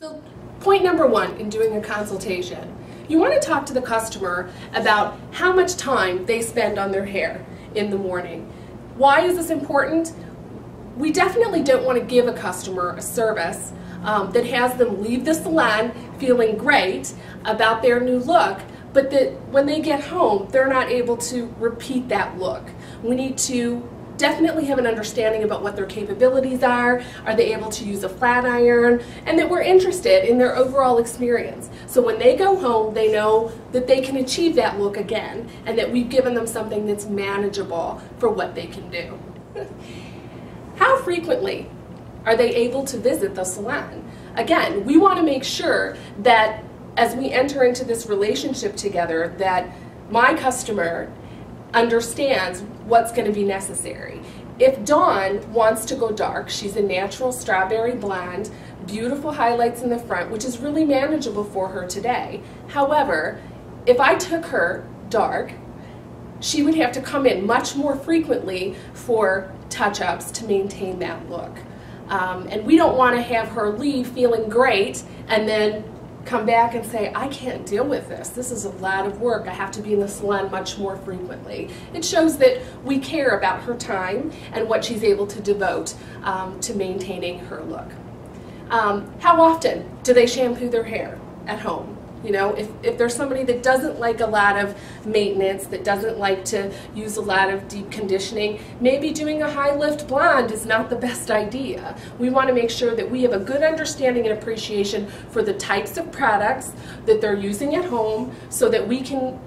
So point number one in doing a consultation, you want to talk to the customer about how much time they spend on their hair in the morning. Why is this important? We definitely don't want to give a customer a service that has them leave the salon feeling great about their new look, but that when they get home, they're not able to repeat that look. We need to definitely have an understanding about what their capabilities are they able to use a flat iron, and that we're interested in their overall experience. So when they go home, they know that they can achieve that look again, and that we've given them something that's manageable for what they can do. How frequently are they able to visit the salon? Again, we want to make sure that as we enter into this relationship together, that my customer understands what's going to be necessary. If Dawn wants to go dark, she's a natural strawberry blonde, beautiful highlights in the front, which is really manageable for her today. However, if I took her dark, she would have to come in much more frequently for touch-ups to maintain that look. And we don't want to have her leave feeling great and then come back and say, I can't deal with this. This is a lot of work. I have to be in the salon much more frequently. It shows that we care about her time and what she's able to devote to maintaining her look. How often do they shampoo their hair at home? You know, if there's somebody that doesn't like a lot of maintenance, that doesn't like to use a lot of deep conditioning, maybe doing a high lift blonde is not the best idea. We want to make sure that we have a good understanding and appreciation for the types of products that they're using at home, so that we can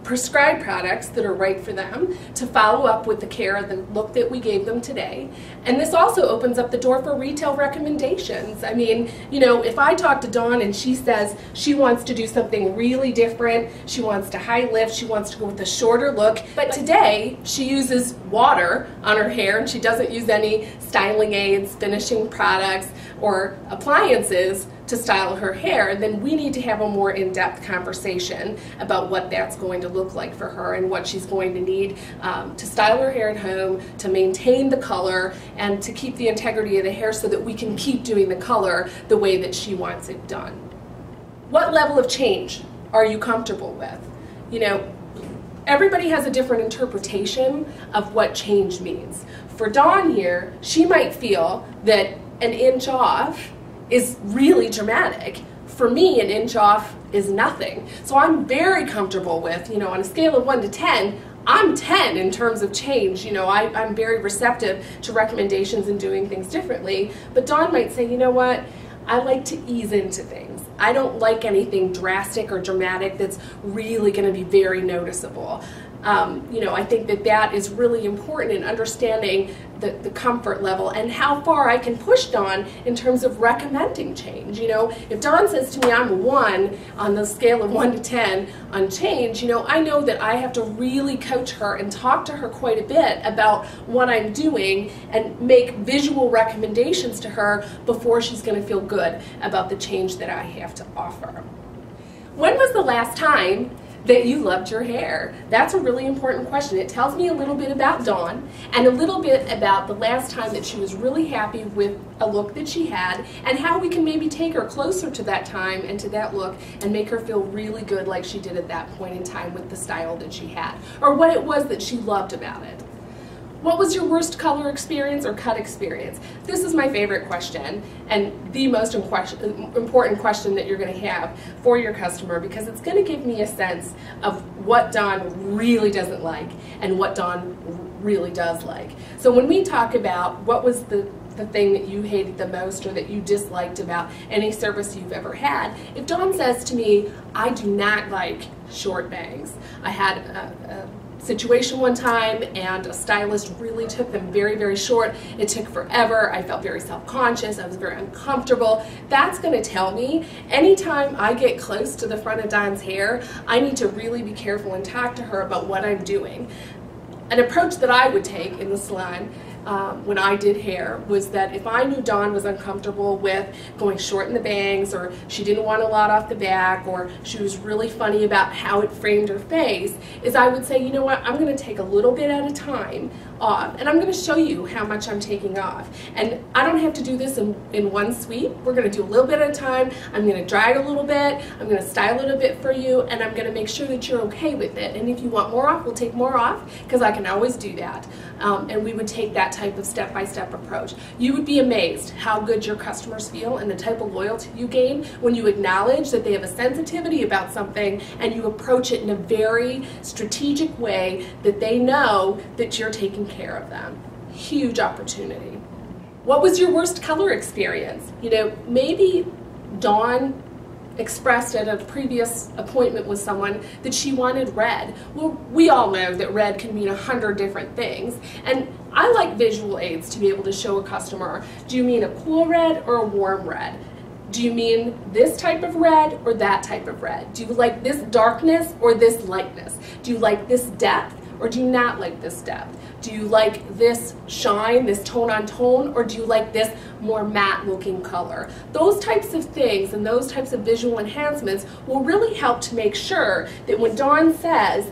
prescribe products that are right for them, to follow up with the care of the look that we gave them today. And this also opens up the door for retail recommendations. I mean, you know, if I talk to Dawn and she says she wants to do something really different, she wants to high lift, she wants to go with a shorter look, but today she uses water on her hair and she doesn't use any styling aids, finishing products, or appliances to style her hair, then we need to have a more in-depth conversation about what that's going to look like for her and what she's going to need to style her hair at home, to maintain the color, and to keep the integrity of the hair so that we can keep doing the color the way that she wants it done. What level of change are you comfortable with? You know, everybody has a different interpretation of what change means. For Dawn here, she might feel that an inch off is really dramatic. For me, an inch off is nothing. So I'm very comfortable with, you know, on a scale of 1 to 10, I'm 10 in terms of change. You know, I'm very receptive to recommendations and doing things differently. But Dawn might say, you know what, I like to ease into things. I don't like anything drastic or dramatic that's really going to be very noticeable. You know, I think that that is really important in understanding the comfort level and how far I can push Dawn in terms of recommending change. You know, if Dawn says to me I'm a 1 on the scale of 1 to 10 on change, you know, I know that I have to really coach her and talk to her quite a bit about what I'm doing and make visual recommendations to her before she's going to feel good about the change that I have to offer. When was the last time that you loved your hair? That's a really important question. It tells me a little bit about Dawn and a little bit about the last time that she was really happy with a look that she had, and how we can maybe take her closer to that time and to that look and make her feel really good like she did at that point in time with the style that she had, or what it was that she loved about it. What was your worst color experience or cut experience? This is my favorite question, and the most important question that you're going to have for your customer, because it's going to give me a sense of what Dawn really doesn't like and what Dawn really does like. So when we talk about what was the thing that you hated the most or that you disliked about any service you've ever had, if Dawn says to me, I do not like short bangs. I had a situation one time and a stylist really took them very, very short. It took forever. I felt very self-conscious. I was very uncomfortable. That's going to tell me anytime I get close to the front of Dawn's hair, I need to really be careful and talk to her about what I'm doing. An approach that I would take in the salon when I did hair was that if I knew Dawn was uncomfortable with going short in the bangs, or she didn't want a lot off the back, or she was really funny about how it framed her face, is I would say, you know what, I'm going to take a little bit at a time. off. And I'm going to show you how much I'm taking off. And I don't have to do this in one sweep. We're going to do a little bit at a time. I'm going to drag a little bit. I'm going to style it a bit for you. And I'm going to make sure that you're okay with it. And if you want more off, we'll take more off, because I can always do that. And we would take that type of step-by-step approach. You would be amazed how good your customers feel and the type of loyalty you gain when you acknowledge that they have a sensitivity about something and you approach it in a very strategic way that they know that you're taking care of them. Huge opportunity. What was your worst color experience? You know, maybe Dawn expressed at a previous appointment with someone that she wanted red. Well, we all know that red can mean 100 different things, and I like visual aids to be able to show a customer, do you mean a cool red or a warm red? Do you mean this type of red or that type of red? Do you like this darkness or this lightness? Do you like this depth or do you not like this depth? Do you like this shine, this tone on tone, or do you like this more matte looking color? Those types of things and those types of visual enhancements will really help to make sure that when Dawn says,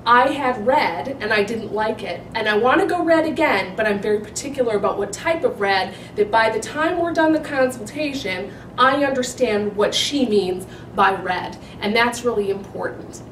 I had red and I didn't like it, and I want to go red again, but I'm very particular about what type of red, that by the time we're done the consultation, I understand what she means by red, and that's really important.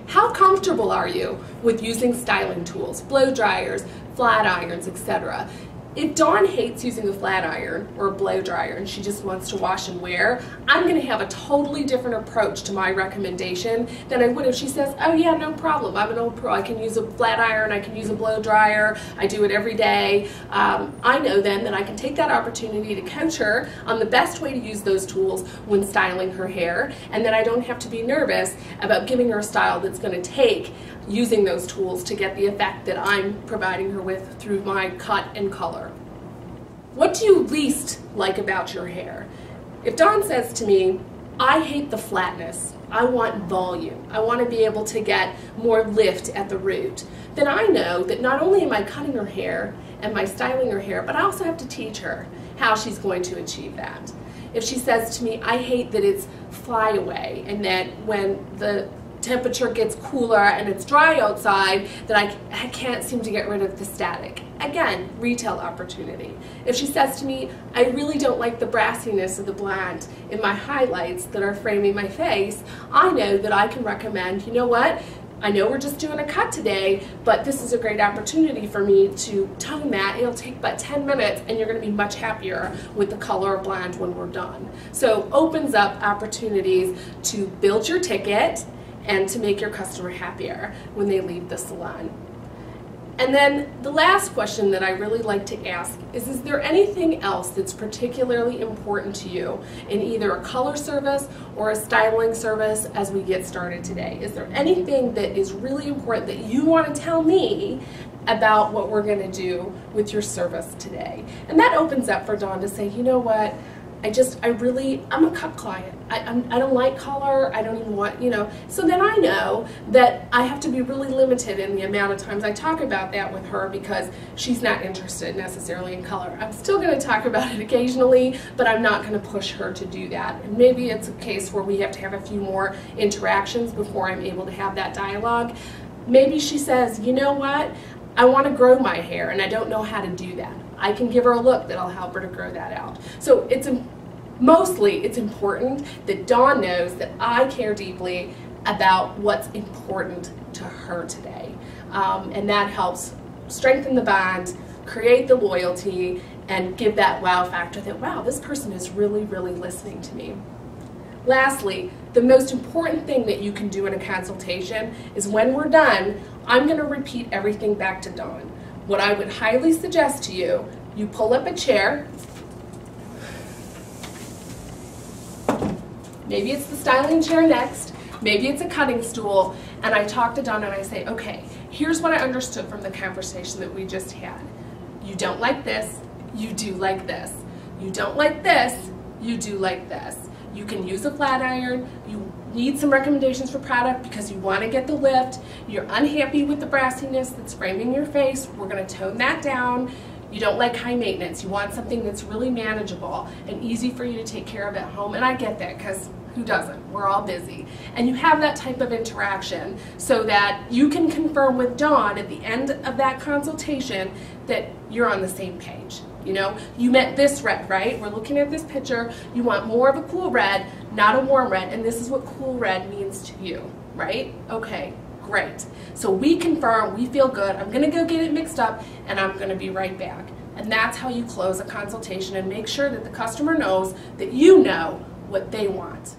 How comfortable are you with using styling tools, blow dryers, flat irons, etc.? If Dawn hates using a flat iron or a blow dryer and she just wants to wash and wear, I'm going to have a totally different approach to my recommendation than I would if she says, oh yeah, no problem, I'm an old pro, I can use a flat iron, I can use a blow dryer, I do it every day. I know then that I can take that opportunity to coach her on the best way to use those tools when styling her hair, and that I don't have to be nervous about giving her a style that's going to take using those tools to get the effect that I'm providing her with through my cut and color. What do you least like about your hair? If Dawn says to me, I hate the flatness, I want volume, I want to be able to get more lift at the root, then I know that not only am I cutting her hair and my styling her hair, but I also have to teach her how she's going to achieve that. If she says to me, I hate that it's fly away, and that when the temperature gets cooler and it's dry outside, that I can't seem to get rid of the static. Again, retail opportunity. If she says to me, I really don't like the brassiness of the blonde in my highlights that are framing my face, I know that I can recommend, you know what, I know we're just doing a cut today, but this is a great opportunity for me to tone that. It'll take about 10 minutes and you're going to be much happier with the color of blonde when we're done. So opens up opportunities to build your ticket and to make your customer happier when they leave the salon. And then the last question that I really like to ask is there anything else that's particularly important to you in either a color service or a styling service as we get started today? Is there anything that is really important that you want to tell me about what we're going to do with your service today? And that opens up for Dawn to say, you know what, I'm a cut client. I don't like color, I don't even want, so then I know that I have to be really limited in the amount of times I talk about that with her because she's not interested necessarily in color. I'm still going to talk about it occasionally, but I'm not going to push her to do that. And maybe it's a case where we have to have a few more interactions before I'm able to have that dialogue. Maybe she says, you know what, I want to grow my hair and I don't know how to do that. I can give her a look that'll help her to grow that out. So mostly it's important that Dawn knows that I care deeply about what's important to her today. And that helps strengthen the bond, create the loyalty, and give that wow factor that, wow, this person is really, really listening to me. Lastly, the most important thing that you can do in a consultation is when we're done, I'm going to repeat everything back to Dawn. What I would highly suggest to you, you pull up a chair. Maybe it's the styling chair next, maybe it's a cutting stool, and I talk to Dawn and I say, okay, here's what I understood from the conversation that we just had. You don't like this, you do like this. You don't like this, you do like this. You can use a flat iron, you need some recommendations for product because you want to get the lift, you're unhappy with the brassiness that's framing your face, we're going to tone that down. You don't like high maintenance, you want something that's really manageable and easy for you to take care of at home, and I get that because Who doesn't? We're all busy. And you have that type of interaction so that you can confirm with Dawn at the end of that consultation that you're on the same page. You know, you met this red, right? We're looking at this picture. You want more of a cool red, not a warm red, and this is what cool red means to you, right? Okay, great. So we confirm, we feel good. I'm gonna go get it mixed up and I'm gonna be right back. And that's how you close a consultation and make sure that the customer knows that you know what they want.